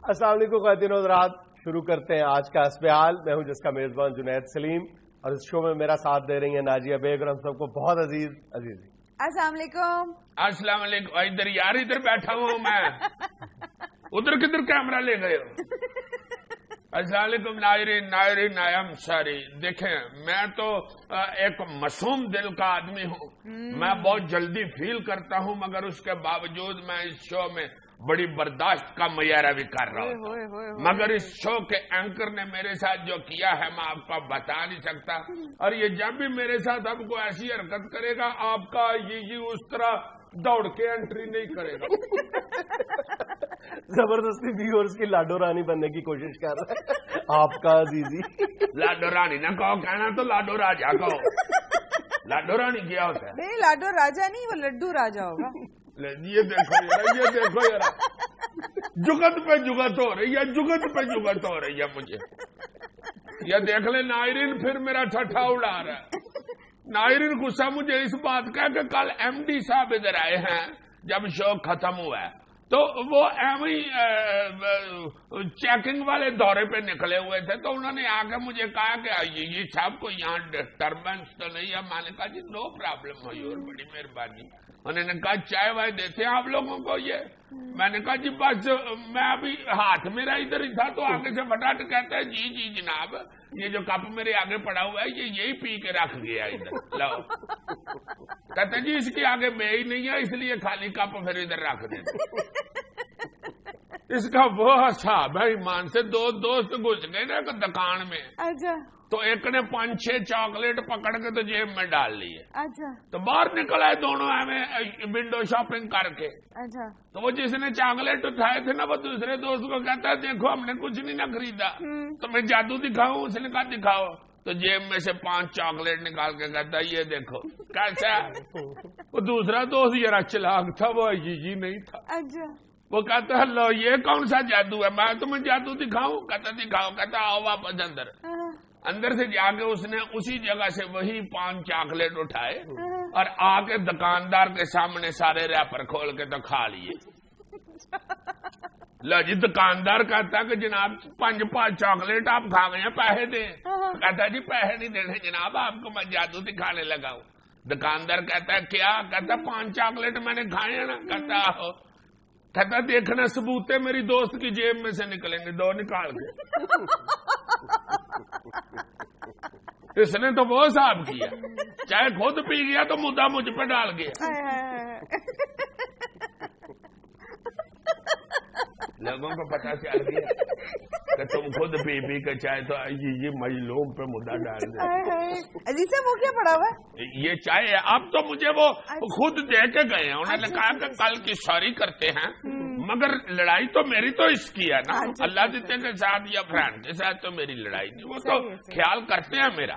السلام علیکم خواتین و حضرات، شروع کرتے ہیں آج کا حسب حال۔ میں ہوں جس کا میزبان جنید سلیم، اور اس شو میں میرا ساتھ دے رہی ہیں ناجیہ بیگ، اور ہم سب کو بہت عزیز السلام علیکم۔ السلام علیکم۔ ادھر یار ادھر بیٹھا ہوں میں، ادھر کدھر کیمرہ لے گئے ہو؟ السلام علیکم ناظرین آئی ایم سوری۔ دیکھیں میں تو ایک معصوم دل کا آدمی ہوں، میں بہت جلدی فیل کرتا ہوں، مگر اس کے باوجود میں اس شو میں بڑی برداشت کا معیارہ بھی کر رہا ہوں، مگر اس شو کے اینکر نے میرے ساتھ جو کیا ہے میں آپ کو بتا نہیں سکتا، اور یہ جب بھی میرے ساتھ آپ کو ایسی حرکت کرے گا آپ کا یہ اس طرح دوڑ کے انٹری نہیں کرے گا۔ زبردستی ویورز کی لاڈو رانی بننے کی کوشش کر رہا ہے آپ کا عزیزی۔ لاڈو رانی نہ کہو، کہنا تو لاڈو راجا کہو۔ لاڈو رانی کیا ہوتا ہے؟ نہیں لاڈو راجا نہیں، وہ لڈو راجا ہوگا۔ یہ دیکھو یار جگت پہ جگت ہو رہی ہے، جگت پہ جگت ہو رہی ہے مجھے۔ یہ دیکھ لے ناظرین پھر میرا ٹھٹھا اڑا رہا ہے۔ ناظرین غصہ مجھے اس بات کا کہ کل ایم ڈی صاحب ادھر آئے ہیں جب شو ختم ہوا ہے، تو وہ چیکنگ والے دورے پہ نکلے ہوئے تھے، تو انہوں نے آ کے مجھے کہا کہ یہ صاحب کو یہاں ڈسٹربنس تو نہیں ہے؟ میں نے کہا جی نو پرابلم ہوئی اور بڑی مہربانی۔ انہوں نے کہا چائے وائے دیتے ہیں آپ لوگوں کو؟ یہ میں نے کہا جی بس میں ابھی ہاتھ میرا ادھر ہی تھا، تو آگے سے فٹاٹ کہتا ہے جی جناب یہ جو کپ میرے آگے پڑا ہوا ہے یہی پی کے رکھ گیا ادھر، لو۔ کہتا جی اس کے آگے میں ہی نہیں ہے اس لیے خالی کپ پھر ادھر رکھ دیں۔ اس کا وہ حساب ہے ایمان سے، دو دوست گھس گئے نا دکان میں، تو ایک نے 5-6 چاکلیٹ پکڑ کے تو جیب میں ڈال لیے، تو باہر نکل آئے دونوں ونڈو شاپنگ کر کے۔ تو وہ جس نے چاکلیٹ اٹھائے تھے نا وہ دوسرے دوست کو کہتا ہے دیکھو ہم نے کچھ نہیں نہ خریدا، تو میں جادو دکھاؤں؟ اس نے کہا دکھاؤ، تو جیب میں سے 5 چاکلیٹ نکال کے کہتا یہ دیکھو کیسا۔ وہ دوسرا دوست ذرا چلاک تھا، وہ یہ نہیں تھا، وہ کہتا ہے لو یہ کون سا جادو ہے؟ میں تمہیں جادو دکھاؤں؟ کہتا دکھاؤ، کہتا آؤ واپس اندر سے جا کے اس نے اسی جگہ سے وہی 5 چاکلیٹ اٹھائے اور آ کے دکاندار کے سامنے سارے ریپر کھول کے تو کھا لیے۔ لو جی دکاندار کہتا ہے کہ جناب 5 چاکلیٹ آپ کھا گئے ہیں، پیسے دیں۔ کہتا جی پیسے نہیں دینے جناب، آپ کو میں جادو دکھانے لگا ہوں۔ دکاندار کہتا ہے کیا؟ کہتا 5 چاکلیٹ میں نے کھائے ہیں نا؟ کہتا آہو۔ کہتا دیکھنا ثبوت ہے میری دوست کی جیب میں سے نکلیں گے 2 نکال کے۔ اس نے تو وہ صاحب کیا، چاہے خود پی گیا تو مدعا مجھ پہ ڈال گیا۔ لوگوں کو پتا چل گیا کہ تم خود پی کے چاہے تو یہ مظلوم پہ مدعا ڈال دے۔ عزیز صاحب وہ کیا پڑا ہوا ہے؟ یہ چائے اب تو مجھے وہ خود دے کے گئے ہیں، انہوں نے کہا کہ کل کی سوری کرتے ہیں، مگر لڑائی تو میری تو اس کی ہے نا، اللہ دیتے کے ساتھ یا فرینڈ کے ساتھ تو میری لڑائی نہیں، وہ تو خیال کرتے ہیں میرا،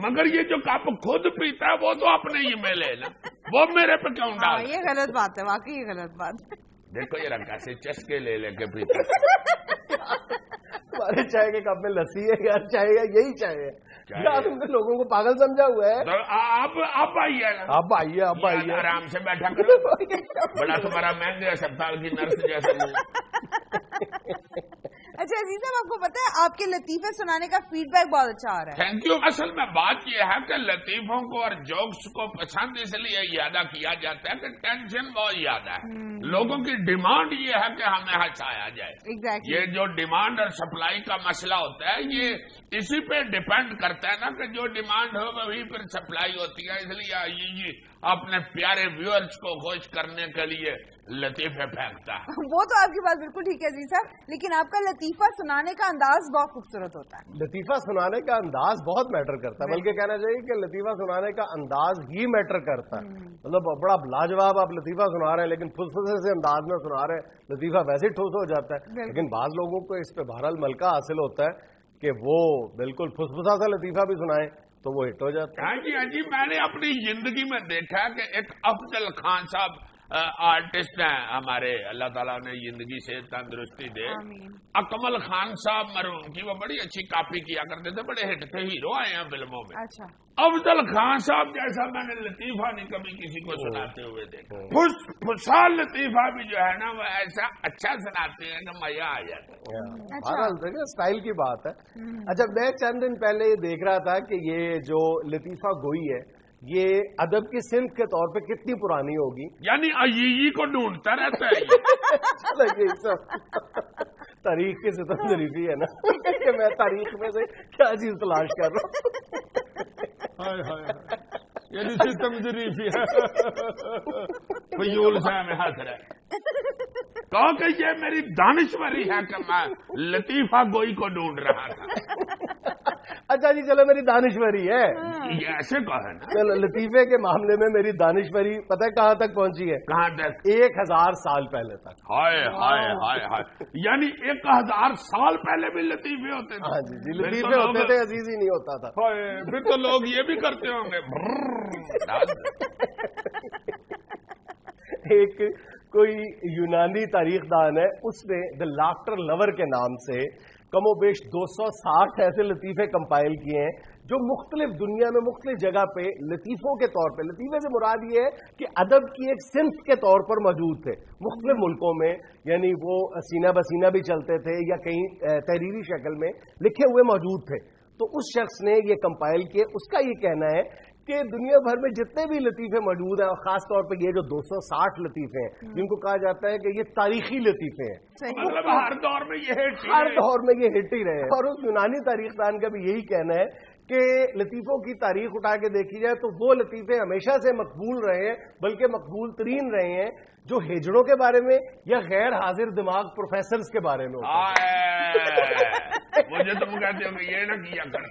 مگر یہ جو کپ خود پیتا ہے وہ تو اپنے ہی میں لے نا، وہ میرے پہ کیوں ڈال؟ یہ غلط بات ہے، واقعی یہ غلط بات ہے۔ دیکھو یہ رکھا سے چسکے لے کے پیتا ہمارے چائے کے کپ میں لسی ہے یار، چائے ہے یہی چائے ہے، تم نے لوگوں کو پاگل سمجھا ہوا ہے۔ آپ آئیے آرام سے بیٹھا کرو، بڑا تمہارا مہنگے اسپتال کی نرس جیسا نہیں۔ اچھا عزیز صاحب آپ کو پتا ہے آپ کے لطیفے سنانے کا فیڈ بیک بہت اچھا آ رہا ہے۔ Thank you. اصل میں بات یہ ہے کہ لطیفوں کو اور جوکس کو پسند اس لیے زیادہ کیا جاتا ہے کہ ٹینشن بہت زیادہ ہے، لوگوں کی ڈیمانڈ یہ ہے کہ ہمیں ہنسایا جائے۔ یہ جو ڈیمانڈ اور سپلائی کا مسئلہ ہوتا ہے یہ اسی پہ ڈیپینڈ کرتا ہے نا، کہ جو ڈیمانڈ ہو وہی پھر سپلائی ہوتی ہے، اس لیے یہ اپنے پیارے ویورز کو خوش کرنے کے لیے لطیفے پھینکتا ہے۔ وہ تو آپ کی بات بالکل ٹھیک ہے عزیز صاحب، لیکن آپ کا لطیفہ سنانے کا انداز بہت خوبصورت ہوتا ہے۔ لطیفہ سنانے کا انداز بہت میٹر کرتا ہے، بلکہ کہنا چاہیے کہ لطیفہ سنانے کا انداز ہی میٹر کرتا ہے۔ مطلب بڑا لاجواب آپ لطیفہ سنا رہے ہیں لیکن پھسپھسے سے انداز میں سنا رہے ہیں، لطیفہ ویسے ہی ٹھوس ہو جاتا ہے، لیکن بعض لوگوں کو اس پہ بہرحال ملکہ حاصل ہوتا ہے کہ وہ بالکل پھسپھسا سا لطیفہ بھی سنائیں تو وہ ہٹ ہو جاتا ہے۔ ہاں جی میں نے اپنی زندگی میں دیکھا کہ ایک افضل خان صاحب आर्टिस्ट हैं हमारे, अल्लाह ताला ने जिंदगी से तंदुरुस्ती दे। अकमल खान साहब मरहूम की वो बड़ी अच्छी कॉपी किया करते थे, बड़े हिट थे, हीरो आए हैं फिल्मों में। अच्छा। अफजल खान साहब जैसा मैंने लतीफा नहीं कभी किसी को सुनाते हुए देखा। फुसा लतीफा भी जो है ना वो ऐसा अच्छा सुनाते हैं कि मजा आ जाता है। बहरहाल स्टाइल की बात है। अच्छा, मैं चंद दिन पहले देख रहा था कि ये जो लतीफा गोई है ये अदब की सिंफ के तौर पे कितनी पुरानी होगी, यानी अय्यी को ढूंढता रहता है ये सब तारीख की सितम शरीफी है ना कि मैं तारीख में से क्या चीज तलाश कर रहा हूँ। यानी सितम शरीफी है फजूल से हमें हंस रहा कहो कि ये मेरी दानिश्वरी है कि मैं लतीफा गोई को ढूंढ रहा था। अच्छा जी, चलो मेरी दानिश्वरी है, ये ऐसे कहा ना। चलो लतीफे के मामले में मेरी दानिश्वरी पता है कहाँ तक पहुंची है? कहाँ तक? 1000 साल पहले तक। हाय हाय हाय हाय, यानी 1000 साल पहले भी लतीफे होते थे? हाँ जी जी, लतीफे होते थे, अजीज ही नहीं होता था। फिर तो लोग ये भी करते होंगे। एक कोई यूनानी तारीखदान है, उसने द लाफ्टर लवर के नाम से कमोबेश 260 ऐसे लतीफे कंपाइल किए हैं जो मुख्तलिफ दुनिया में मुख्तलिफ जगह पे लतीफों के तौर पे, लतीफे से मुराद ये है कि अदब की एक सिंफ के तौर पर मौजूद थे मुख्तलिफ मुल्कों में, यानी वो सीना बसीना भी चलते थे या कहीं तहरीरी शक्ल में लिखे हुए मौजूद थे। तो उस शख्स ने ये कंपाइल किए। उसका ये कहना है कि दुनिया भर में जितने भी लतीफे मौजूद हैं, और खास तौर पे ये जो 260 लतीफे हैं जिनको कहा जाता है कि ये तारीखी लतीफे हैं, मतलब हर दौर में ये हिट ही रहे। और उस यूनानी तारीखदान का भी यही कहना है कि लतीफों की तारीख उठा के देखी जाए तो वो लतीफे हमेशा से मकबूल रहे हैं, बल्कि मकबूल तरीन रहे हैं जो हिजड़ों के बारे में या गैर हाजिर दिमाग प्रोफेसर्स के बारे में मुझे तुम कहते हो कि ये ना किया कर।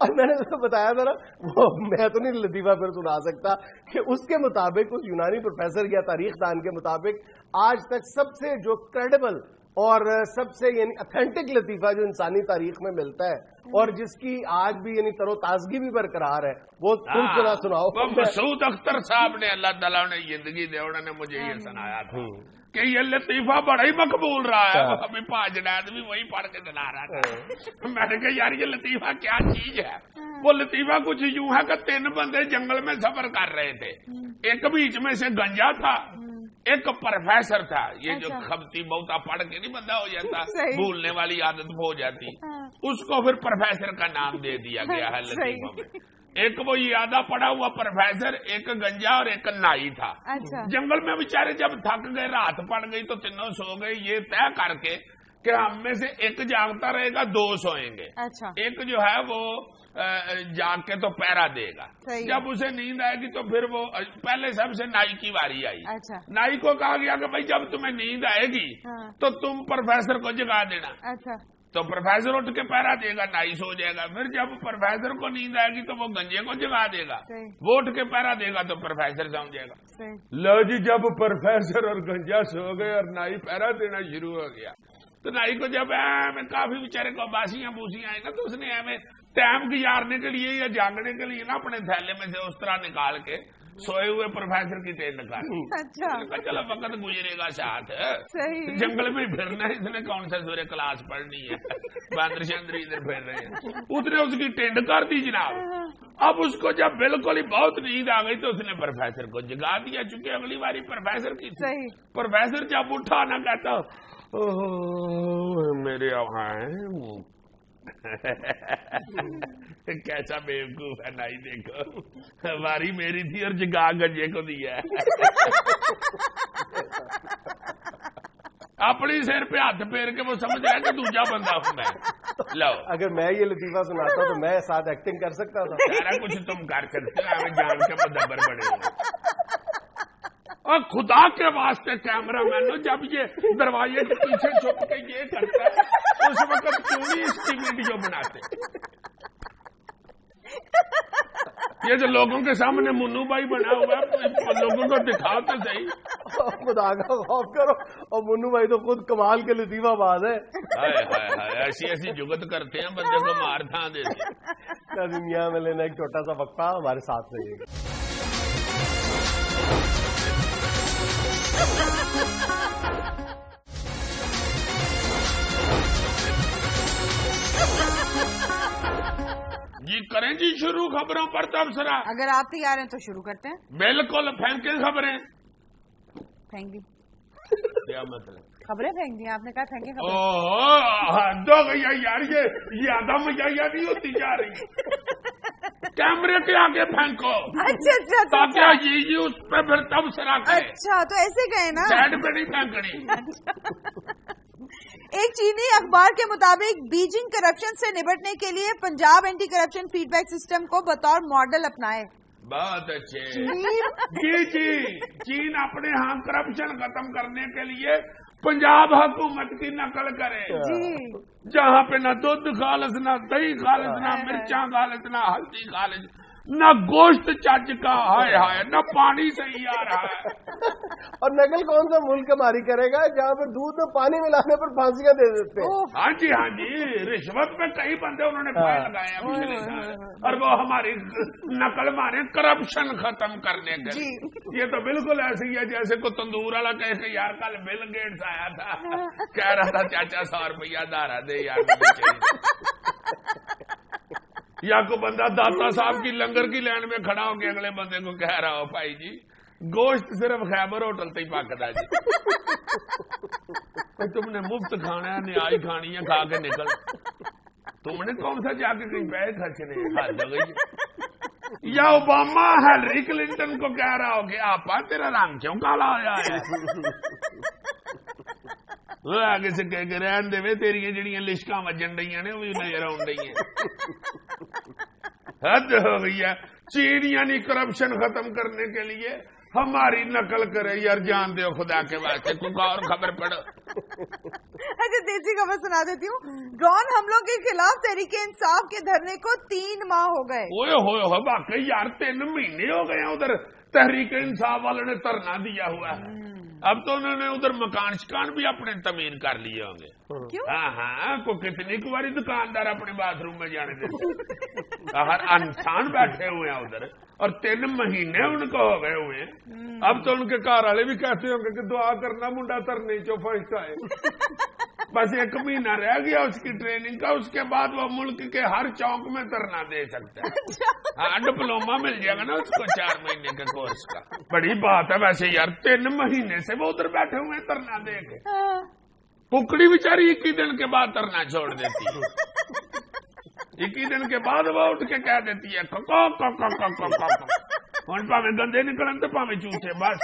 और मैंने तो बताया था ना, वो मैं तो नहीं लतीफा फिर सुना सकता कि उसके मुताबिक, उस यूनानी प्रोफेसर या तारीखदान के मुताबिक, आज तक सबसे जो क्रेडिबल और सबसे यानी ऑथेंटिक लतीफा जो इंसानी तारीख में मिलता है और जिसकी आज भी यानी तरोताजगी भी बरकरार है, वो तुम सुनाओ। मसूद अख्तर साहब ने, अल्लाह ताला ने जिंदगी दे, उन्होंने मुझे ये सुनाया था कि ये लतीफा बड़ा ही मकबूल रहा है। अभी पाजनाद भी वही पढ़ के सुना रहा था। मैंने कहा यार ये लतीफा क्या चीज है? वो लतीफा कुछ यूं है कि 3 बंदे जंगल में सफर कर रहे थे, एक बीच में से गंजा था, एक प्रोफेसर था। ये जो खबती बहुता पढ़ के नहीं बंदा हो जाता, भूलने वाली आदत हो जाती, उसको फिर प्रोफेसर का नाम दे दिया गया है लतीफा में। एक वो यादा पड़ा हुआ प्रोफेसर, एक गंजा और एक नाई था। जंगल में बेचारे जब थक गए, रात पड़ गई तो तीनों सो गए, ये तय करके कि हम में से एक जागता रहेगा, 2 सोएंगे। एक जो है वो जाग के तो पहरा देगा। जब उसे नींद आएगी तो फिर वो पहले सबसे नाई की बारी आई। नाई को कहा गया कि भाई जब तुम्हें नींद आएगी तो तुम प्रोफेसर को जगा देना। तो प्रोफेसर उठ के पहरा देगा, नाई सो जाएगा। फिर जब प्रोफेसर को नींद आएगी तो वो गंजे को जगा देगा, वो उठ के पहरा देगा तो प्रोफेसर सो जाएगा। लो जी, जब प्रोफेसर और गंजा सो गए और नाई पहरा देना शुरू हो गया तो नाई को जब काफी बेचारे को बासियां बूसियां आई ना, तो उसने हमें टाइम गुजारने के लिए या जागने के लिए ना अपने थैले में से उस तरह निकाल के सोए हुए प्रोफेसर की टेंट निकाली। चलो वक्त गुजरेगा साथ, जंगल में फिरना है, इसने कौन सा सूर्य क्लास पढ़नी है, बांदर चंद्र इधर फिर रहे हैं। उसने उसकी टेंट कर दी जनाब। अब उसको जब बिल्कुल ही बहुत नींद आ गई तो उसने प्रोफेसर को जगा दिया, चूंकि अगली बारी प्रोफेसर की थी। प्रोफेसर जब उठा ना कहता मेरे कैसा बेवकूफ है नाई, देखो बारी मेरी थी और जगा गंजे को दिया अपनी सिर पे हाथ फेर के वो समझ रहा है कि दूसरा बंदा हूं मैं। लो, अगर मैं ये लतीफा सुनाता तो मैं साथ एक्टिंग कर सकता था। सारा कुछ तुम कर सकते हो, हमें जान के मुदब्बर बने हो। और खुदा के वास्ते कैमरामैन, जब ये दरवाजे के पीछे छुप के ये करता है उस वक्त क्यों नहीं इसकी वीडियो बनाते? ये जो लोगों के सामने मुन्नू भाई बना हुआ है, लोगों को दिखाओ तो सही। खुदा का खौफ करो, और मुन्नू भाई तो खुद कमाल के लतीफाबाज है। हाय हाय हाय, ऐसी ऐसी जुगत करते हैं, बंदे को मार था देते। दुनिया में लेना एक छोटा सा वक्फा, हमारे साथ रहिएगा। جی کریں جی شروع خبروں پر تبصرہ. اگر آپ تیار ہیں تو شروع کرتے ہیں. بالکل پھینکیں خبریں. پھینک دی. کیا مطلب؟ خبریں پھینک دی. آپ نے کہا پھینکیں خبریں. حد ہو گئی یار، یہ آدھا مجھیا نہیں ہوتی جا رہی. کیمرے کے آگے پھینکو. اچھا تاکہ یہ اس پہ پھر تبصرہ کرے. اچھا تو ایسے کہیں نا، سائڈ پہ نہیں پھینکنی. ایک چینی اخبار کے مطابق بیجنگ کرپشن سے نبٹنے کے لیے Punjab anti corruption feedback system کو بطور ماڈل اپنائے. بہت اچھے. جی چین اپنے ہاں کرپشن ختم کرنے کے لیے پنجاب حکومت کی نقل کرے. جہاں پہ نہ دودھ خالص، نہ دہی خالص، نہ مرچاں خالص، نہ ہلدی خالص، نہ گوشت چچ کا، ہائے ہائے، نہ پانی صحیح آ رہا ہے. اور نقل کون سا ملک ہماری کرے گا جہاں پہ دودھ میں پانی ملانے پر پھانسیاں دے دیتے ہیں؟ ہاں جی رشوت پہ کئی بندے انہوں نے فائن لگائے ہیں پچھلے سال، اور وہ ہماری نقل مانے کرپشن ختم کرنے کے. یہ تو بالکل ایسے ہی ہے جیسے کوئی تندور والا کہے کہ یار کل بل گیٹس آیا تھا، کہہ رہا تھا چاچا 100 روپیہ دارا دے یار. یا کوئی بندہ داتا صاحب کی لنگر کی لائن میں کھڑا ہو کے اگلے بندے کو کہہ رہا ہو بھائی جی گوشت صرف خیبر ہوٹل تھی پکتا جی، تم نے مفت کھانا ہے، نیائی کھانی ہے، کھا کے نکل. تم نے کون سا جا کے کہیں پیسے خرچنے حد ہو گئی. یا اوباما ہیلری کلنٹن کو کہہ رہا ہو کہ آپ تیرا رنگ کیوں کالا ہوا ہے. وہ آگے سے کہہ کے رہن دے تیریا جڑیاں لشکاں وجن ڈیاں نے وہ نظر آن ڈی ہیں. حد ہو گئی ہے. چین یعنی کرپشن ختم کرنے کے لیے ہماری نقل کرے. یار جان دو خدا کے واسطے، کوئی اور خبر پڑھو. اچھا دیسی خبر سنا دیتی ہوں. ڈرون حملوں کے خلاف تحریک انصاف کے دھرنے کو 3 ماہ ہو گئے. ہوئے واقعی یار 3 مہینے ہو گئے ہیں ادھر تحریک انصاف والوں نے دھرنا دیا ہوا ہے. اب تو انہوں نے ادھر مکان شکان بھی اپنے تمین کر لیے ہوں گے. ہاں کو کتنی باری دکاندار اپنے باتھ روم میں جانے دیتے. ہر انسان بیٹھے ہوئے ہیں ادھر، اور 3 مہینے ان کو ہو گئے ہوئے ہیں. اب تو ان کے گھر والے بھی کہتے ہوں گے کہ دعا کرنا منڈا ترنے چو فرسٹ آئے. بس 1 مہینہ رہ گیا اس کی ٹریننگ کا، اس کے بعد وہ ملک کے ہر چوک میں دھرنا دے سکتا ہے. ہاں ڈپلوما مل جائے گا نا اس کو 4 مہینے کے کورس کا. بڑی بات ہے ویسے یار، 3 مہینے سے وہ ادھر بیٹھے ہوئے دھرنا دے کے. پکڑی بیچاری 21 دن کے بعد دھرنا چھوڑ دیتی ہے. 21 دن کے بعد وہ اٹھ کے کہہ دیتی ہے ہوں پاوے گندے نکلن تو پاوے چوسے بس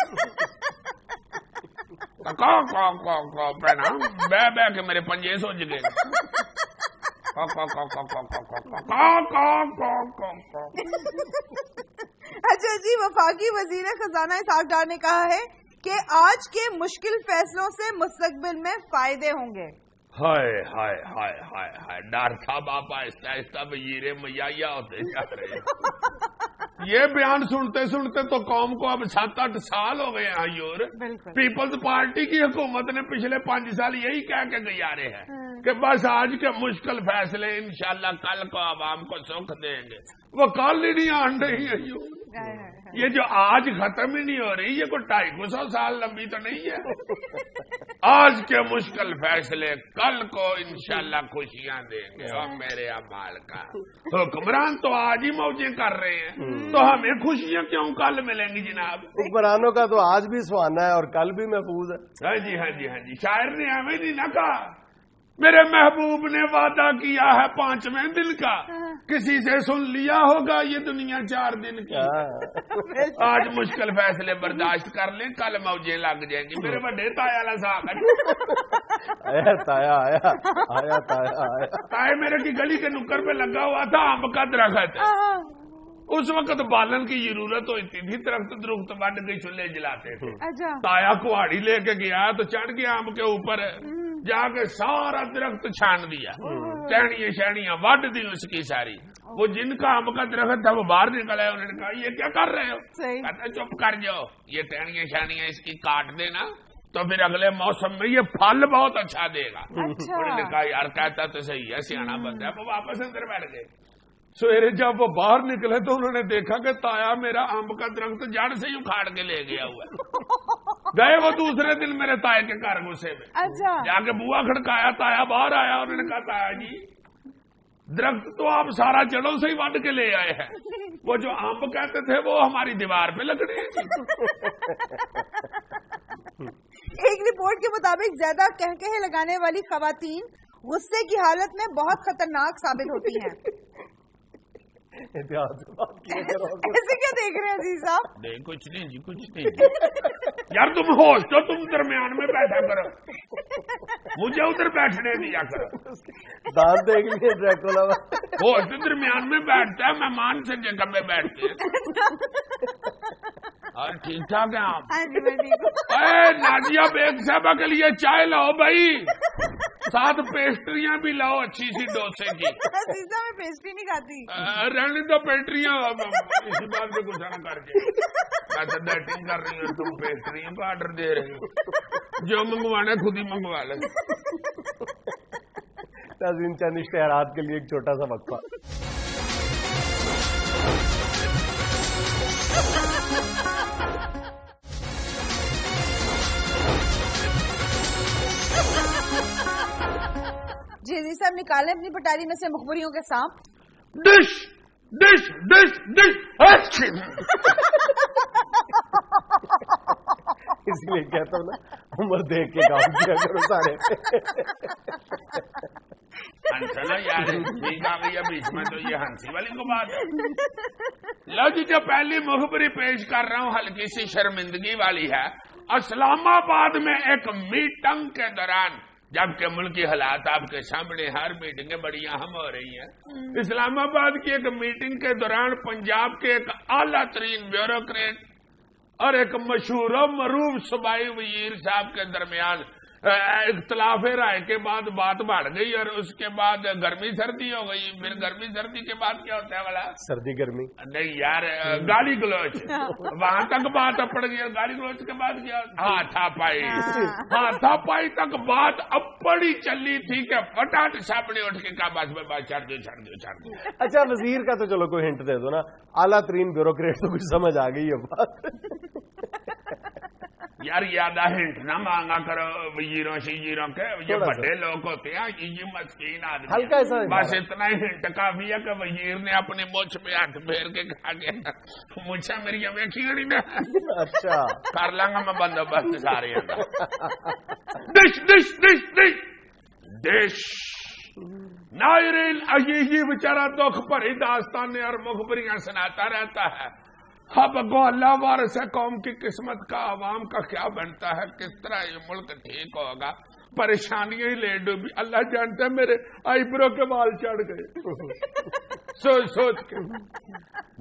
پینا بہ کے میرے پنجے سج گئے. اچھا جی، وفاقی وزیر خزانہ اسحاق ڈار نے کہا ہے کہ آج کے مشکل فیصلوں سے مستقبل میں فائدے ہوں گے. ہائے ہائے ہائے ہائے ہائے ڈار صاحب آپ آہستہ آہستہ وزیر میاں ہوتے جا رہے ہیں. یہ بیان سنتے سنتے تو قوم کو اب 7-8 سال ہو گئے ہیں یور. پیپلز پارٹی کی حکومت نے پچھلے 5 سال یہی کہہ کے گزارے ہیں کہ بس آج کے مشکل فیصلے انشاءاللہ کل کو عوام کو سکھ دیں گے. وہ کل ہی نہیں آن رہی ہے یور. یہ جو آج ختم ہی نہیں ہو رہی، یہ کوئی 250 سال لمبی تو نہیں ہے. آج کے مشکل فیصلے کل کو انشاءاللہ خوشیاں دیں گے. اور میرے اعمال کا حکمران تو آج ہی موجیں کر رہے ہیں، تو ہمیں خوشیاں کیوں کل ملیں گی جناب؟ حکمرانوں کا تو آج بھی سہانا ہے اور کل بھی محفوظ ہے. ہاں جی ہاں جی ہاں جی. شاعر نے ہمیں نہیں نہ کہا میرے محبوب نے وعدہ کیا ہے 5ویں دن کا، کسی سے سن لیا ہوگا یہ دنیا 4 دن کی. آج مشکل فیصلے برداشت کر لیں، کل موجیں لگ جائیں گی. میرے بڑے تایا صاحب آیا تایا آیا آیا تایا آیا تایا میرے کی گلی کے نکر پہ لگا ہوا تھا آم کا درخت. اس وقت بالن کی ضرورت ہوتی تھی، درخت بٹ کے چولہے جلاتے تھے. تایا کہاڑی لے کے گیا تو چڑھ گیا آم کے اوپر، جا کے سارا درخت چھان دیا، ٹہنیاں شہنیاں وڈ دی اس کی ساری. وہ جن کا آم کا درخت تھا وہ باہر نکل آئے. انہوں نے کہا یہ کیا کر رہے ہو؟ کہتا چپ کر جاؤ، یہ ٹہنیاں شہنیاں اس کی کاٹ دینا تو پھر اگلے موسم میں یہ پھل بہت اچھا دے گا. انہوں نے کہا یار کہتا تو صحیح ہے، سیاح بندہ ہے. وہ واپس اندر بیٹھ گئے. سویرے جب وہ باہر نکلے تو انہوں نے دیکھا کہ تایا میرا آم کا درخت جڑ سے ہی اکھاڑ کے لے گیا ہوا ہے. گئے وہ دوسرے دن میرے تائے کے گھر غصے میں. اچھا. جا کے بوا کھڑکایا, تایا باہر آیا, انہوں نے کہا تایا جی درخت تو آپ سارا جڑوں سے ہی وڈ کے لے آئے ہیں, وہ جو امب کہتے تھے وہ ہماری دیوار پہ لگنے ہیں. ایک رپورٹ کے مطابق زیادہ کہکہے لگانے والی خواتین غصے کی حالت میں بہت خطرناک ثابت ہوتی ہیں. ایسے کیا دیکھ رہے ہیں عزیز صاحب؟ نہیں کچھ نہیں جی, کچھ نہیں جی. یار تم ہوش تو تم درمیان میں بیٹھا کرو, مجھے ادھر بیٹھنے دیا کرو. دانت دیکھ لیے ڈریکولا, ہوش تو درمیان میں بیٹھتا ہے, مہمان سے جگہ میں بیٹھتے ہیں. اور ٹھیک ٹھاک ہے آپ؟ نازیہ بیگ صاحبہ کے لیے چائے لاؤ بھائی, ساتھ پیسٹریاں بھی لاؤ اچھی سی ڈوسے کی. عزیزہ میں پیسٹری نہیں کھاتی. رہنے تو پیسٹریاں اسی بات سے گزارا کر کے میں تو ڈیٹنگ کر رہی ہوں, تم پیسٹریوں کا آرڈر دے رہے ہو, جو منگوانا خود ہی منگوا لیں. ناظرین چند اشتہارات کے لیے ایک چھوٹا سا وقفہ. جی عزیز صاحب نکالیں اپنی پٹاری میں سے مخبریوں کے سانپ. ڈش ڈش ڈش ڈش. اس لیے کہتا ہوں نا عمر دیکھ کے کام کیا کرو سارے. چلو یار ٹھیک آ گئی ہے بیچ میں, تو یہ ہنسی والی کو بات ہے. لو جی جو پہلی مخبری پیش کر رہا ہوں ہلکی سی شرمندگی والی ہے. اسلام آباد میں ایک میٹنگ کے دوران, جبکہ ملکی حالات آپ کے سامنے, ہر میٹنگیں بڑی اہم ہو رہی ہیں, اسلام آباد کی ایک میٹنگ کے دوران پنجاب کے ایک اعلیٰ ترین بیوروکریٹ اور ایک مشہور و معروف صوبائی وزیر صاحب کے درمیان اختلاف رائے کے بعد بات بڑھ گئی, اور اس کے بعد گرمی سردی ہو گئی. پھر گرمی سردی کے بعد کیا ہوتا ہے والا سردی گرمی نہیں یار, گالی گلوچ, وہاں تک بات اپڑ گئی. اور گالی گلوچ کے بعد کیا, ہاتھا پائی تک بات اپڑی چلی تھی کہ فٹاٹ سامنے اٹھ کے کہا بس میں بات چھڑ دو. اچھا وزیر کا تو چلو کوئی ہنٹ دے دو نا, اعلیٰ ترین بیوروکریٹ تو کچھ سمجھ آ گئی ہے بات. یار زیادہ ہنٹ نہ مانگا کرو وزیروں شیروں کے, یہ بڑے لوگ ہوتے ہیں, یہ مسکین آدمی, بس اتنا ہی ہنٹ کافی ہے کہ وزیر نے اپنی مچھ پہ ہاتھ پھیر کے کہا گیا مجھے میری ویکھی گڑی نے. اچھا کر لاں گا میں بندوبست سارے. ڈش ڈش ڈش ڈش ڈش. ناظرین یہی بیچارہ دکھ بھری داستانیں اور مخبریاں سناتا رہتا ہے. اب اگو اللہ وارث ہے قوم کی قسمت کا, عوام کا کیا بنتا ہے, کس طرح یہ ملک ٹھیک ہوگا, پریشانیاں ہی لے ڈوبی. اللہ جانتا ہے میرے آئی برو کے بال چڑھ گئے سوچ سوچ کے.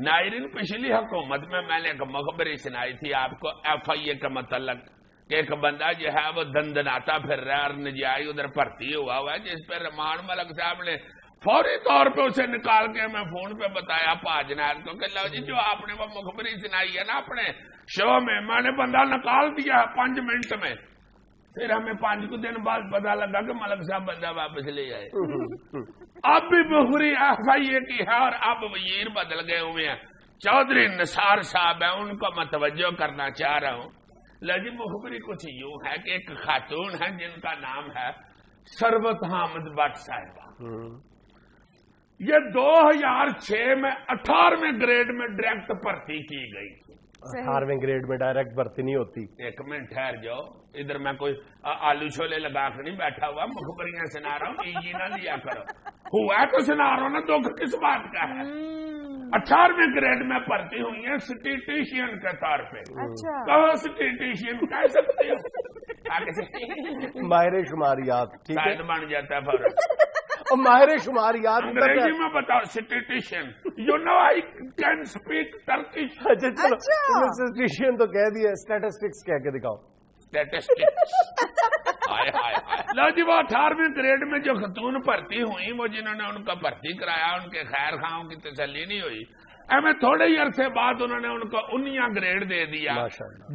ناظرین پچھلی حکومت میں نے ایک مخبری سنائی تھی آپ کو FIA کا متعلق, کہ ایک بندہ جو ہے وہ دندناتا پھر رہا اور نجائی ادھر بھرتی ہوا ہے, جس پہ رحمان ملک صاحب نے فوری طور پہ اسے نکال کے میں فون پہ بتایا پاجنات کو کہ لو جی جو آپ نے وہ مخبری سنائی ہے نا اپنے شو میں نے بندہ نکال دیا 5 منٹ میں. پھر ہمیں 5 دن بعد پتا لگا کہ ملک صاحب بندہ واپس لے آئے. اب بھی مخبری FIA کی ہے اور اب وزیر بدل گئے ہوئے ہیں, چودھری نثار صاحب ہیں, ان کو میں توجہ کرنا چاہ رہا ہوں. لو جی مخبری کچھ یوں ہے کہ ایک خاتون ہے جن کا نام ہے ثروت حامد بٹ صاحبہ. یہ 2006 میں 18ویں گریڈ میں ڈائریکٹ بھرتی کی گئی تھی. 18ویں گریڈ میں ڈائریکٹ بھرتی نہیں ہوتی. ایک منٹ ٹھہر جاؤ, ادھر میں کوئی آلو چھولے لگا کے نہیں بیٹھا ہوا, مخبریاں سنا رہا ہوں, ایجی نہ لیا کرو. ہوا تو سنا رہا ہوں نا, دکھ کس بات کا ہے. 18ویں گریڈ میں بھرتی ہوئی ہیں اسٹیٹیشین کے طور پہ. کہو اسٹیٹیشین کہہ سکتے ہو, ماہر شماریات. شاید بن جاتا ہے فوراً. ماہر شماریات انگریزی میں بتاؤ statistician. You know I can speak Turkish. Statistician تو کہہ دیا, اسٹیٹسٹکس کہہ کے دکھاؤ. لو جی وہ 18ویں گریڈ میں جو خاتون بھرتی ہوئی, وہ جنہوں نے ان کو بھرتی کرایا, ان کے خیر خواہوں کی تسلی نہیں ہوئی. ہمیں تھوڑے ہی عرصے بعد انہوں نے ان کو 19 گریڈ دے دیا,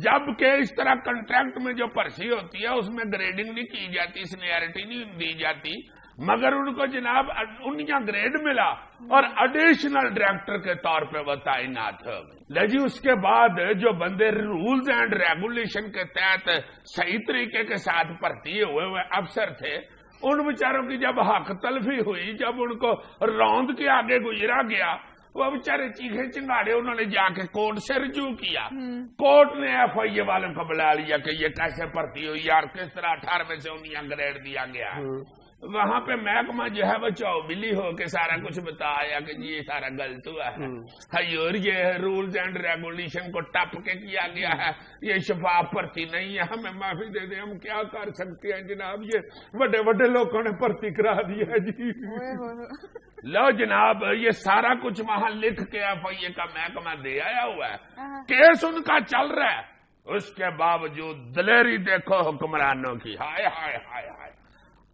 جبکہ اس طرح کنٹریکٹ میں جو پرچی ہوتی ہے اس میں گریڈنگ نہیں کی جاتی, سینیئرٹی نہیں دی جاتی. मगर उनको जनाब 19 ग्रेड मिला और एडिशनल डायरेक्टर के तौर पे वो तैनात हो गए जी। उसके बाद जो बंदे रूल्स एंड रेगुलेशन के तहत सही तरीके के साथ भर्ती हुए अफसर थे, उन बेचारों की जब हक तलफी हुई, जब उनको रौंद के आगे गुजरा गया, वो बेचारे चीखे चिंगाड़े, उन्होंने जाके कोर्ट से रजू किया। कोर्ट ने FIA वालों को बुला लिया कि ये कैसे भर्ती हुई यार, किस तरह 18 से 19 ग्रेड दिया गया। वहां पे महकमा जो है वो चौबिली हो के सारा कुछ बताया कि ये सारा गलत हुआ है और ये रूल्स एंड रेगुलेशन को टप के किया गया है, ये शफाफ भर्ती नहीं है, हमें माफी दे दें, हम क्या कर सकते हैं जनाब, ये बड़े बड़े लोगों ने भर्ती करा दिया है जी। लो जनाब, ये सारा कुछ वहां लिख के FIA का महकमा दे आया हुआ है, केस उनका चल रहा है। उसके बावजूद दलेरी देखो हुक्मरानों की, हाय हाय हाय हाय।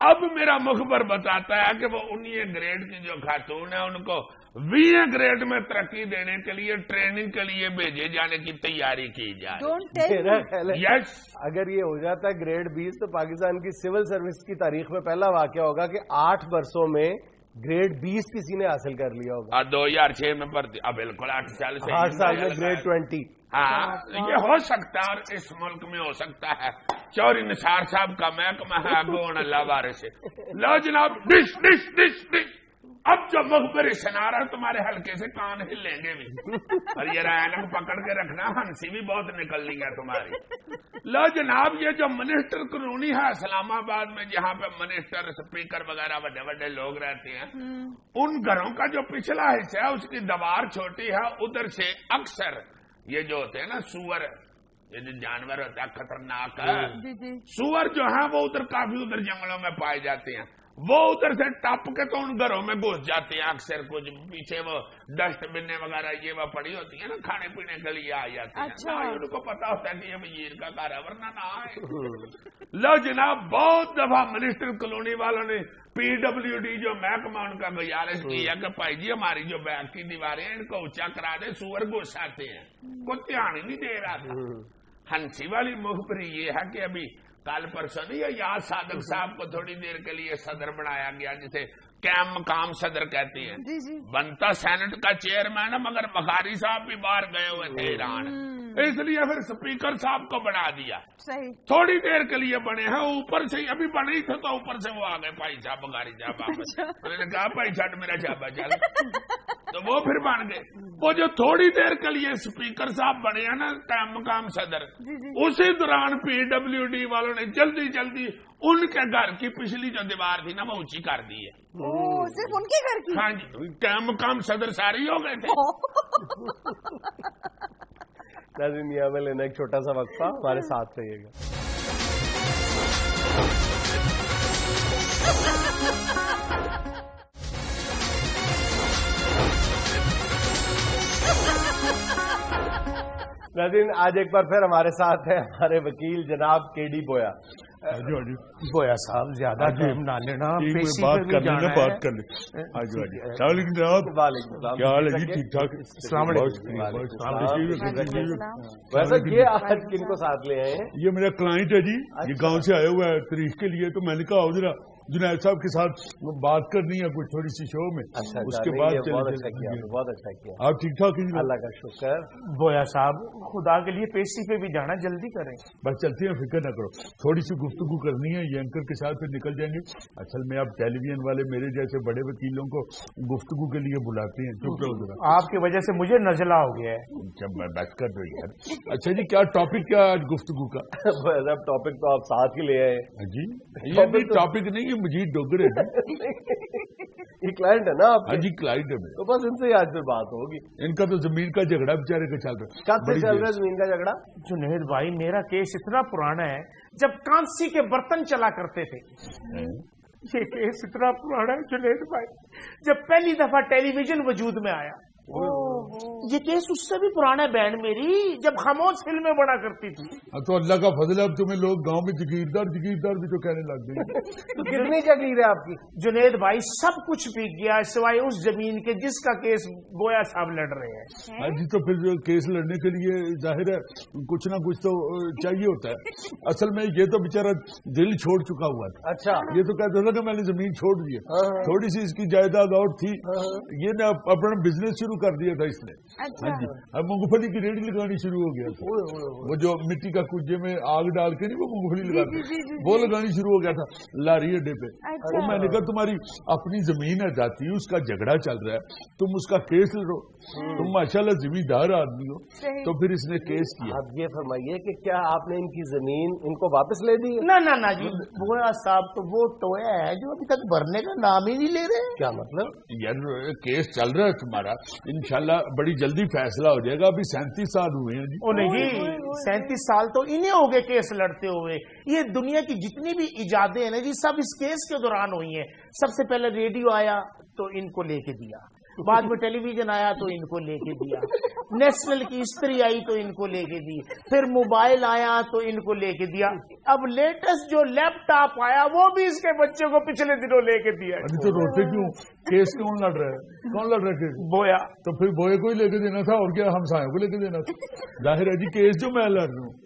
अब मेरा मुखबर बताता है कि वो 19 ग्रेड की जो खातून है उनको 20 ग्रेड में तरक्की देने के लिए ट्रेनिंग के लिए भेजे जाने की तैयारी की जाए। यस, अगर ये हो जाता है ग्रेड 20 तो पाकिस्तान की सिविल सर्विस की तारीख में पहला वाकया होगा कि 8 वर्षों में ग्रेड 20 किसी ने हासिल कर लिया होगा। 2006 में भर्ती, बिल्कुल 8 साल से, 8 साल में ग्रेड 20। हाँ, ये हो सकता है और इस मुल्क में हो सकता है। चौधरी निसार साहब का महकमा है, गोन अल्लाह वारे से। लो जनाब, डिश डिश डिश डिश। अब जो मुखबरी सुना रहा तुम्हारे हल्के से कान हिलेंगे भी और ये ऐनक पकड़ के रखना, हंसी भी बहुत निकलनी है तुम्हारी। लो जनाब, ये जो मिनिस्टर कॉलोनी है इस्लामाबाद में, जहाँ पे मिनिस्टर स्पीकर वगैरह बड़े बड़े लोग रहते हैं, उन घरों का जो पिछला हिस्सा है उसकी दीवार छोटी है, उधर से अक्सर ये जो होते हैं ना सूअर, ये जो जानवर होता है खतरनाक सूअर जो है वो उधर काफी उधर जंगलों में पाए जाते हैं, वो उधर से टप के तो उन घरों में घुस जाते हैं। अक्सर कुछ पीछे वो डस्टबिन वगैरह ये वो पड़ी होती है ना, खाने पीने के लिए आ जाती है। अच्छा। उनको पता होता है कि ये वजीर का घर है, वरना ना आए। लो जनाब, बहुत दफा मिनिस्टर कॉलोनी वालों ने PWD जो महकमा उनका गुजारिश की है कि भाई जी हमारी जो बैक की दीवारें हैं इनको ऊंचा करा दे, सूअर घुस आते हैं। कोई ध्यान ही नहीं दे रहा था। हंसी वाली मुखबरी ये है कि अभी कल परसों नहीं, याद सादक साहब को थोड़ी देर के लिए सदर बनाया गया, जिसे कैम मकाम सदर कहती है। बनता सेनेट का चेयरमैन है, मगर बखारी साहब भी बाहर गए हुए थे ईरान, इसलिए फिर स्पीकर साहब को बना दिया। सही, थोड़ी देर के लिए बने हैं, ऊपर से अभी बने ही थे तो ऊपर से वो आ गए भाई साहब बखारी साहब वापस। उन्होंने कहा भाई साहब मेरा छापा चल, तो वो फिर बन गए। वो जो थोड़ी देर के लिए स्पीकर साहब बने हैं ना, कैम मकाम सदर, उसी दौरान PWD वालों ने जल्दी जल्दी उनके घर की पिछली जो दीवार थी ना वो ऊंची कर दी है। सिर्फ उनके घर की? हाँ जी, कैम मकाम सदर सारे ही हो गए थे। नाज़रीन, यहाँ में लेना एक छोटा सा वक्फा, हमारे साथ रहिएगा। नाज़रीन, आज एक बार फिर हमारे साथ है हमारे वकील जनाब KD बोया। बोया साहब, ज्यादा टाइम ना लेना, बात कर लेना, बात कर ले। क्या हाल है जी? ठीक ठाक। वैसे ये आज किनको साथ ले आए हैं? ये मेरा क्लाइंट है जी, ये गांव से आया हुआ है तारीख के लिए, तो मैंने कहा जरा जुनैद साहब के साथ बात करनी है कोई थोड़ी सी शो में। अच्छा, उसके बाद बहुत अच्छा किया। आप ठीक ठाक हैं? अल्लाह का शुक्र। बोया साहब, खुदा के लिए पेशी पे भी जाना, जल्दी करें। बस चलते हैं, फिक्र न करो, थोड़ी सी गुफ्तगू करनी है, ये एंकर के साथ फिर निकल जाएंगे। असल में आप टेलीविजन वाले मेरे जैसे बड़े वकीलों को गुफ्तगू के लिए बुलाते हैं। चुप रहो जरा, आपकी वजह से मुझे नजला हो गया है। जब मैं बस कर दो यार। अच्छा जी, क्या टॉपिक क्या आज गुफ्तगू का? टॉपिक तो आप साथ ही ले आए जी। ये भी टॉपिक नहीं है, मुझे डोगरे ये क्लाइंट है ना आपके? हाँ जी, क्लाइंट है। तो बस इनसे ही आज फिर बात होगी। इनका तो जमीन का झगड़ा बेचारे का चल रहा है। कब से चल रहा है जमीन का झगड़ा? जुनैद भाई, मेरा केस इतना पुराना है, जब कांसी के बर्तन चला करते थे। ये केस इतना पुराना है जुनैद भाई, जब पहली दफा टेलीविजन वजूद में आया। ये केस उससे भी पुराना है बहन मेरी, जब खामोश फिल्में बना करती थी। तो अल्लाह का फजल है, अब तुम्हें लोग गांव में जगीरदार भी तो कहने लग गए। तो कितनी जागीर है आपकी? जुनेद भाई सब कुछ बिक गया सिवाय उस जमीन के जिसका केस गोया साहब लड़ रहे हैं। हाँ जी, तो फिर केस लड़ने के लिए जाहिर है कुछ ना कुछ तो चाहिए होता है। असल में ये तो बेचारा दिल छोड़ चुका हुआ था। अच्छा, ये तो कहता था कि मैंने जमीन छोड़ दी है, थोड़ी सी इसकी जायदाद और थी, ये ने अपना बिजनेस शुरू कर दिया था इसने। हाँ जी, अब मूंगफली की रेडी लगानी शुरू हो गया था। वो जो मिट्टी का कुजे में आग डाल के नहीं वो मूंगफली लगाते, वो लगानी शुरू हो गया था लारी अड्डे पे। तो मैंने कहा तुम्हारी अपनी जमीन है जाती, उसका झगड़ा चल रहा है, तुम उसका केस लड़ो, तुम माशाल्लाह जिम्मेदार आदमी हो। तो फिर इसने केस किया। आप ये फरमाइए कि क्या आपने इनकी जमीन इनको वापस ले दी? ना जी, गोया साहब तो वो टोया है जो अभी तक भरने का नाम ही नहीं ले रहे। क्या मतलब? यार केस चल रहा है तुम्हारा, इंशाल्लाह बड़ी जल्दी फैसला हो जाएगा। अभी 37 साल हुए हैं जी। ओ नहीं, 37 साल तो इन्हें हो गए केस लड़ते हुए। ये दुनिया की जितनी भी इजादें हैं ना जी, सब इस केस के दौरान हुई हैं। सबसे पहले रेडियो आया तो इनको लेके दिया, बाद में टेलीविजन आया तो इनको लेके दिया, नेशनल की स्त्री आई तो इनको लेके दी, फिर मोबाइल आया तो इनको लेके दिया, अब लेटेस्ट जो लैपटॉप आया वो भी इसके बच्चे को पिछले दिनों लेके दिया। अभी तो रोते क्यों? केस कौन लड़ रहा है? कौन लड़ रहा है केस? बोया। तो फिर बोए को ही लेके देना था, और क्या हमसायों को लेके देना था? जाहिर है जी केस जो मैं लड़ रहा हूँ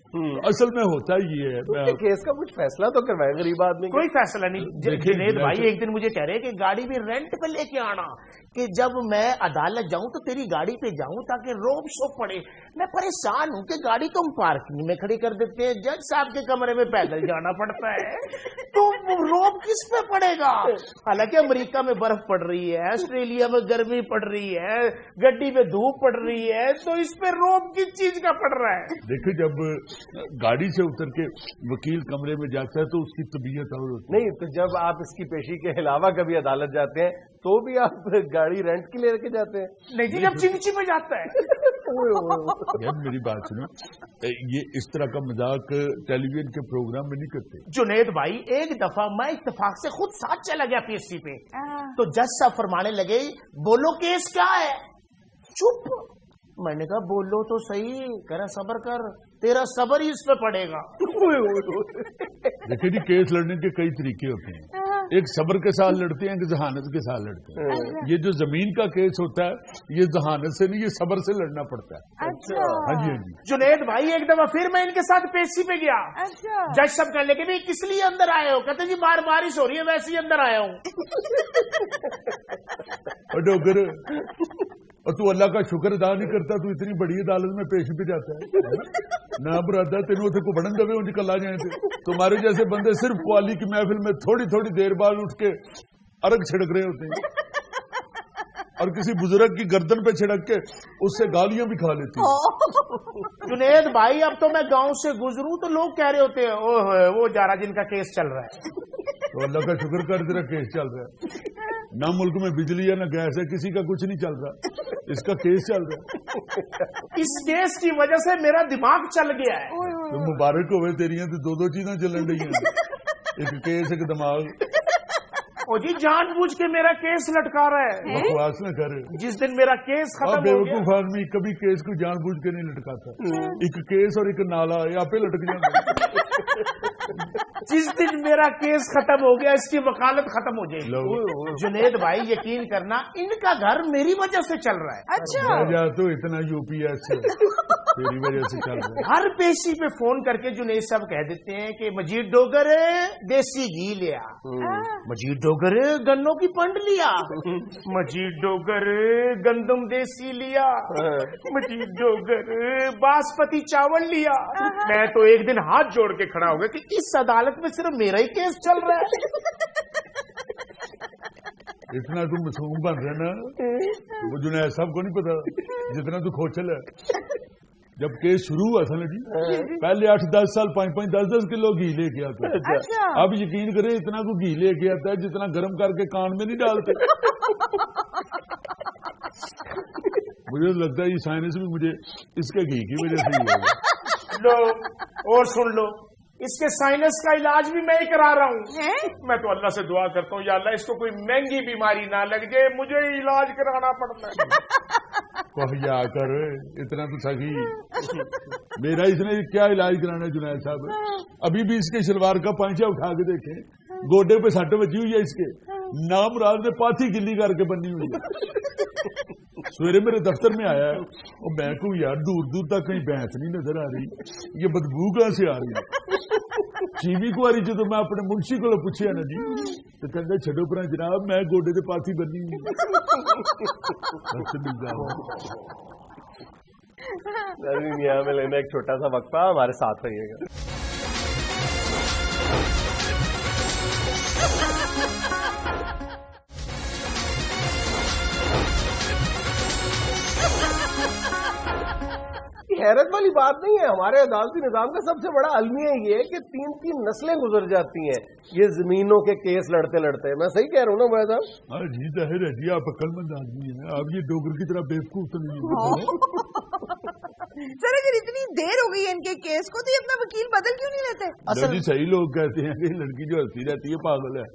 असल में होता ये है। केस का कुछ फैसला तो करवाए गरीब आदमी। कोई फैसला नहीं। जुनेद भाई एक दिन मुझे कह रहे कि गाड़ी भी रेंट पे लेके आना, कि जब मैं अदालत जाऊं तो तेरी गाड़ी पे जाऊं ताकि रोब शो पड़े। मैं परेशान हूं कि गाड़ी तुम पार्किंग में खड़ी कर देते हैं, जज साहब के कमरे में पैदल जाना पड़ता है, तो रोब किस पे पड़ेगा? हालांकि अमेरिका में बर्फ पड़ रही है, ऑस्ट्रेलिया में गर्मी पड़ रही है, गड्डी में धूप पड़ रही है, तो इस पे रोब किस चीज का पड़ रहा है? देखिए, जब गाड़ी से उतर के वकील कमरे में जाता है तो उसकी तबीयत और होती है। नहीं, तो जब आप इसकी पेशी के अलावा कभी अदालत जाते हैं तो भी आप गाड़ी रेंट के लेके जाते हैं? नहीं जी, जब चिमची में जाता है। यार मेरी बात सुनो, ये इस तरह का मजाक टेलीविजन के प्रोग्राम में नहीं करते। जुनेद भाई एक दफा मैं इत्तेफाक से खुद साथ चला गया पीएससी पे, तो जज साहब फरमाने लगे बोलो केस क्या है? चुप। मैंने कहा बोलो तो सही। कह रहा सब्र कर, तेरा सब्र ही इस पे पड़ेगा। देखिए जी, केस लड़ने के कई तरीके होते हैं। एक सब्र के साथ लड़ते हैं, एक जहानत के साथ लड़ते हैं। ये जो जमीन का केस होता है ये जहानत से नहीं, ये सब्र से लड़ना पड़ता है। अच्छा। हाँ जी, हाँ जी। जुनेद भाई एक दफा फिर मैं इनके साथ पेशी पे गया। अच्छा। जज साहब कहने लगे भाई किस लिए अंदर आए हो? कहते जी बाहर बारिश हो रही है वैसे ही अंदर आया हूँ। डोगर, और तू अल्लाह का शुक्र अदा नहीं करता, तू इतनी बड़ी अदालत में पेशी पे जाता है ना बरादा, तेनों उसे को बड़न दबे उनकी कल आ जाए थे। तुम्हारे जैसे बंदे सिर्फ क्वाली की महफिल में थोड़ी थोड़ी देर बाद उठ के अर्घ छिड़क रहे होते हैं, और किसी बुजुर्ग की गर्दन पे छिड़क के उससे गालियां भी खा लेती हैं। जुनेद भाई अब तो मैं गांव से गुजरूं तो लोग कह रहे होते हैं ओह वो जा रहा जिनका केस चल रहा है। तो अल्लाह का शुक्र कर, तेरा केस चल रहा है। ना मुल्क में बिजली है ना गैस है, किसी का कुछ नहीं चल रहा, इसका केस चल रहा है। इस केस की वजह से मेरा दिमाग चल गया है। तो मुबारक होवे तेरियां तो दो चीजें चलन रही हैं, एक केस एक दिमाग। ओ जी जानबूझ के मेरा केस लटका रहा है। बकवास न कर। जिस दिन मेरा केस खत्म हो गया, बेवकूफ आदमी कभी केस को जानबूझ के नहीं लटकाता। एक केस और एक नाला यहाँ पे लटक जाएगा। जिस दिन मेरा केस खत्म हो गया इसकी वकालत खत्म हो जाएगी। जुनेद भाई यकीन करना इनका घर मेरी वजह से चल रहा है। अच्छा। तो इतना यूपीएस तेरी वजह से चल रहा है। हर पेशी पे फोन करके जुनेद साहब कह देते हैं कि मजीद डोगर देसी घी लिया, मजीद डोगर गन्नों की पंड लिया, मजीद डोगर गंदम देसी लिया, मजीद डोगर बासमती चावल लिया। मैं तो एक दिन हाथ जोड़ के खड़ा हो गया कि इस अदालत में सिर्फ मेरा ही केस चल रहा है। इतना तू मासूम बन रहा ना, वो जुनेद साहब को नहीं पता जितना तू खोचल है। जब केस शुरू हुआ था ना जी, पहले 8-10 साल 5-5 10-10 किलो घी लेके आता है। अच्छा। अब यकीन करे इतना को घी लेके आता है जितना गर्म करके कान में नहीं डालते। मुझे लगता है ये साइनस भी मुझे इसके घी की वजह से ही होगा। लो और सुन लो, इसके साइनस का इलाज भी मैं ही करा रहा हूँ। मैं तो अल्लाह से दुआ करता हूँ या अल्लाह इसको कोई महंगी बीमारी ना लग जाए, मुझे इलाज कराना पड़ता है। कहया कर इतना तो सही। मेरा इसने क्या इलाज कराना है जुनैद साहब? अभी भी इसके शलवार का पांचा उठा के देखे, गोडे पे सट बची हुई है इसके, नाम राज ने पाथी गिल्ली करके बनी हुई है। सवेरे मेरे दफ्तर में आया है और मैं कहूँ यार दूर दूर तक कहीं भैंस नहीं नजर आ रही, ये बदबू कहां से आ रही है? चीवी कुआरी जो तो मैं अपने मुंशी को पूछया ना जी, तो कहते छड़ो पर जनाब मैं गोडे से पाथी बनी हुई। यहाँ में लेना एक छोटा सा वक्फा, हमारे साथ रहिएगा। हैरत वाली बात नहीं है, हमारे अदालती निजाम का सबसे बड़ा अलमिया ये है कि 3-3 नस्लें गुजर जाती हैं ये जमीनों के केस लड़ते लड़ते। मैं सही कह रहा हूँ ना भाई साहब? हाँ जी, जाहिर है जी, आप अक्लमंद आदमी हैं, आप ये डोगर की तरह बेवकूफ तो नहीं है। सर अगर इतनी देर हो गई है इनके केस को, तो ये अपना वकील बदल क्यों नहीं लेते? असल सही लोग कहते हैं कि लड़की जो हंसती रहती है पागल है।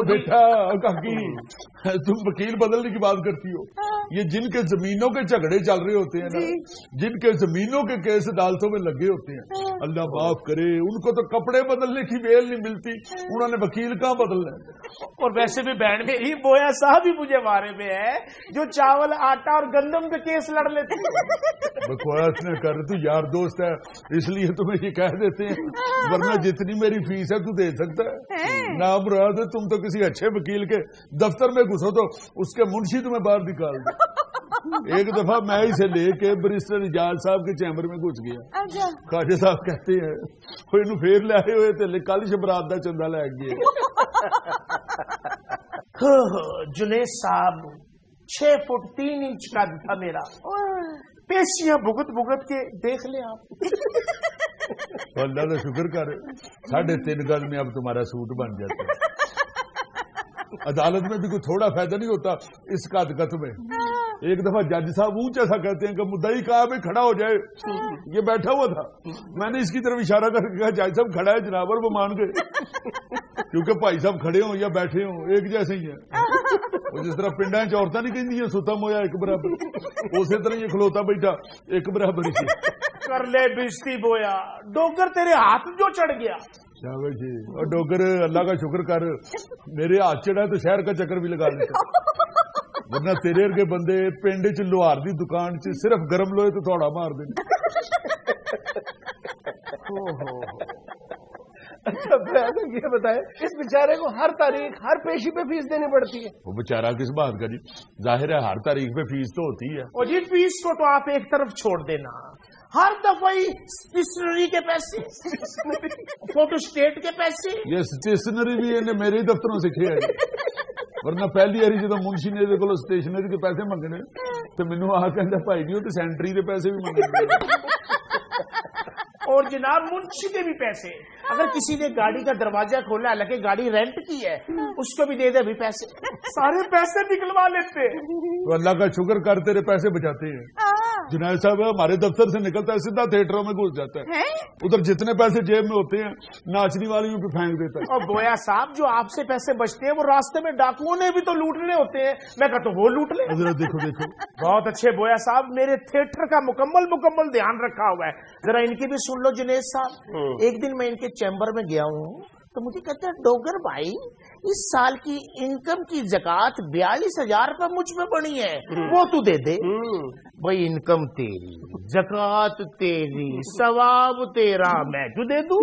बेटा काकी, तुम वकील बदलने की बात करती हो, ये जिनके जमीनों के झगड़े चल रहे होते हैं ना, जिनके जमीनों के केस अदालतों में लगे होते हैं, अल्लाह माफ करे, उनको तो कपड़े बदलने की बेल नहीं मिलती, उन्होंने वकील कहाँ बदलना है। और वैसे भी बहन में ही बोया साहब ही मुझे बारे में है जो चावल आटा और गंदम के केस लड़ लेते हैं। बकवास न कर, तू यार दोस्त है इसलिए तुम्हें ये कह देते हैं, वरना जितनी मेरी फीस है तू दे सकता है ना। मुराद तुम तो किसी अच्छे वकील के दफ्तर में घुसो तो उसके मुंशी तुम्हें बाहर निकाल दे। एक दफा मैं इसे लेके बैरिस्टर इजाज साहब के चैम्बर में घुस गया। ख्वाजा साहब कहते हैं इनू फेर ले आए हुए थे, कल शबरात का चंदा लै गए। जुनेद साहब 6 फुट 3 इंच का था मेरा, पेशियां भुगत भुगत के देख ले आप। अल्लाह का शुक्र कर 3.5 गज में अब तुम्हारा सूट बन जाता है। अदालत में भी कोई थोड़ा फायदा नहीं होता इस कादकत में। एक दफा जज साहब ऊंचा सा कहते हैं कि मुद्दई कहा भाई खड़ा हो जाए, ये बैठा हुआ था, मैंने इसकी तरफ इशारा करके कहा जज साहब खड़ा है जनाब, और वो मान गए, क्योंकि भाई साहब खड़े हो या बैठे हो एक जैसे ही है। वो जिस तरह पिंडा च औरतां नहीं कहती सुतम होया एक बराबर, उसी तरह ये खलोता बैठा एक बराबर ही। कर ले बिजती बोया, डोगर तेरे हाथ जो चढ़ गया। शाबाश जी। और डोगर अल्लाह का शुक्र कर, मेरे हाथ चढ़ा तो शहर का चक्कर भी लगा लेते, वरना तेरे के बंदे पिंड च लोहार की दुकान च सिर्फ गर्म लोहे तो थोड़ा मार देने। अच्छा ये बताए, इस बेचारे को हर तारीख हर पेशी पे फीस देनी पड़ती है? वो बेचारा किस बात का जी, जाहिर है हर तारीख पे फीस तो होती है। और जी फीस को तो आप एक तरफ छोड़ देना, हर दफा ही स्टेशनरी के पैसे, फोटो स्टेट के पैसे। ये स्टेशनरी भी इन्हें मेरे ही दफ्तरों से किया है, वरना पहली बारी जो मुंशी ने को स्टेशनरी के पैसे मंगने तो मैनू आ कहता भाई जी तो सेंटरी के पैसे भी मंगने। और जनाब मुंशी के भी पैसे, अगर किसी ने गाड़ी का दरवाजा खोला, हालांकि गाड़ी रेंट की है, उसको भी दे दे भी पैसे, सारे पैसे निकलवा लेते। तो अल्लाह का शुक्र कर तेरे पैसे बचाते हैं। जुनैद साहब हमारे दफ्तर से निकलता है सीधा थिएटरों में घुस जाता है, उधर जितने पैसे जेब में होते हैं नाचनी वालियों पे फेंक देता है। और बोया साहब जो आपसे पैसे बचते हैं वो रास्ते में डाकुओं ने भी तो लूटने होते हैं, मैं कहता हूँ वो लूट ले। देखो देखो बहुत अच्छे बोया साहब, मेरे थिएटर का मुकम्मल ध्यान रखा हुआ है, जरा इनकी भी सुन लो जुनेद साहब। एक दिन मैं इनके चैम्बर में गया हूँ तो मुझे कहते हैं डोगर भाई इस साल की इनकम की ज़कात 42,000 रुपये मुझ पे बनी है, वो तू दे दे। भाई इनकम तेरी, ज़कात तेरी, सवाब तेरा, मैं क्यों दे दूं?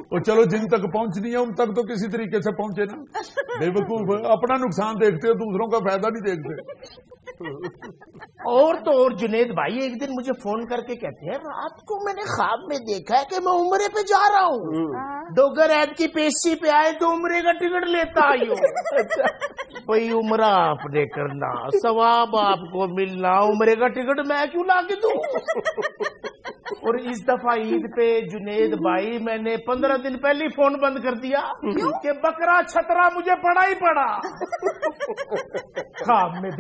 और चलो जिन तक पहुंचनी है उन तक तो किसी तरीके से पहुंचे ना, बेवकूफ अपना नुकसान देखते हो, दूसरों का फायदा नहीं देखते। और तो और जुनेद भाई एक दिन मुझे फोन करके कहते हैं रात को मैंने ख्वाब में देखा है कि मैं उम्रे पे जा रहा हूँ, डोगर ऐद की पेशी पे आए तो उम्रे का टिकट लेता आई हो। भाई उम्रा आपने करना, सवाब आपको मिलना, उम्रे का टिकट मैं क्यों ला के दूं? और इस दफा ईद पे जुनेद भाई मैंने 15 दिन पहले फोन बंद कर दिया कि बकरा छतरा मुझे पड़ा ही पड़ा। ख्वाब में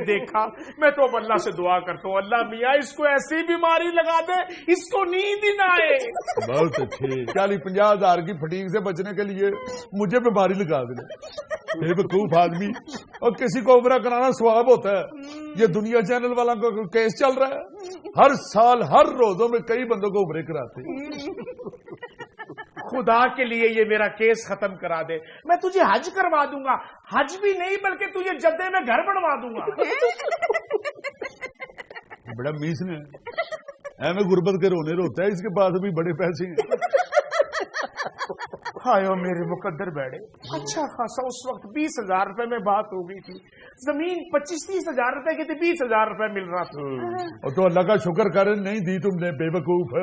देखा, मैं तो अल्लाह से दुआ करता हूँ अल्लाह मियाँ इसको ऐसी बीमारी लगा दे इसको नींद ही ना आए। बहुत अच्छे 40-50 हज़ार की फटीक से बचने के लिए मुझे बीमारी लगा दे। बेवकूफ आदमी। और किसी को उम्र कराना स्वाब होता है, ये दुनिया चैनल वाला को केस चल रहा है, हर साल हर रोजों में कई बंदों को उम्र कराते हैं। खुदा के लिए ये मेरा केस खत्म करा दे, मैं तुझे हज करवा दूंगा। हज भी नहीं बल्कि तुझे जद्दे में घर बनवा दूंगा। बड़ा मीस ने ऐਵੇਂ गुर्बत के रोने रोता है, इसके पास भी बड़े पैसे हैं। हायो मेरे मुकद्दर बैठे, अच्छा खासा उस वक्त 20,000 रुपए में बात हो गई थी, जमीन 25-30 हजार रुपए की थी, 20,000 रुपए मिल रहा था। और तो अल्लाह का शुक्र कर नहीं दी तुमने, बेवकूफ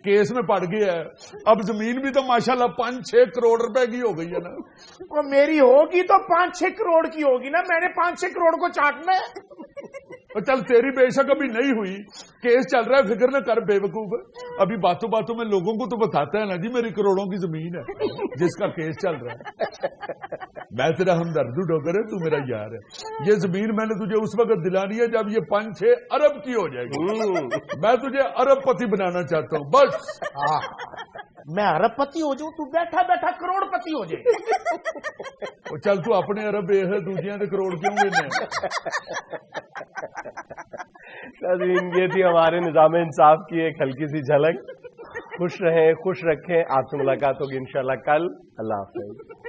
केस में पड़ गया है। अब जमीन भी तो माशाल्लाह 5-6 करोड़ रुपए की हो गई है ना। और मेरी होगी तो 5-6 करोड़ की होगी ना, मैंने 5-6 करोड़ को चाटना है। और चल तेरी बेशक अभी नहीं हुई, केस चल रहा है, फिक्र न कर बेवकूफ। अभी बातों बातों में लोगों को तो बताता है ना जी मेरी करोड़ों की जमीन है जिसका केस चल रहा है। मैं तेरा हमदर्द डोगर है, तू मेरा यार है। ये जमीन मैंने तुझे उस वक्त दिलानी है जब ये 5-6 अरब की हो जाएगी। मैं तुझे अरबपति बनाना चाहता हूँ बस। मैं अरबपति हो जाऊं, तू बैठा बैठा करोड़पति हो जाए। चल तू अपने अरब बेह दूजिया के करोड़ क्यों लेने। नाज़रीन, ये थी हमारे निज़ाम इंसाफ की एक हल्की सी झलक। खुश रहें, खुश रखें। आपसे मुलाकात होगी इंशाल्लाह कल। अल्लाह हाफ़िज़।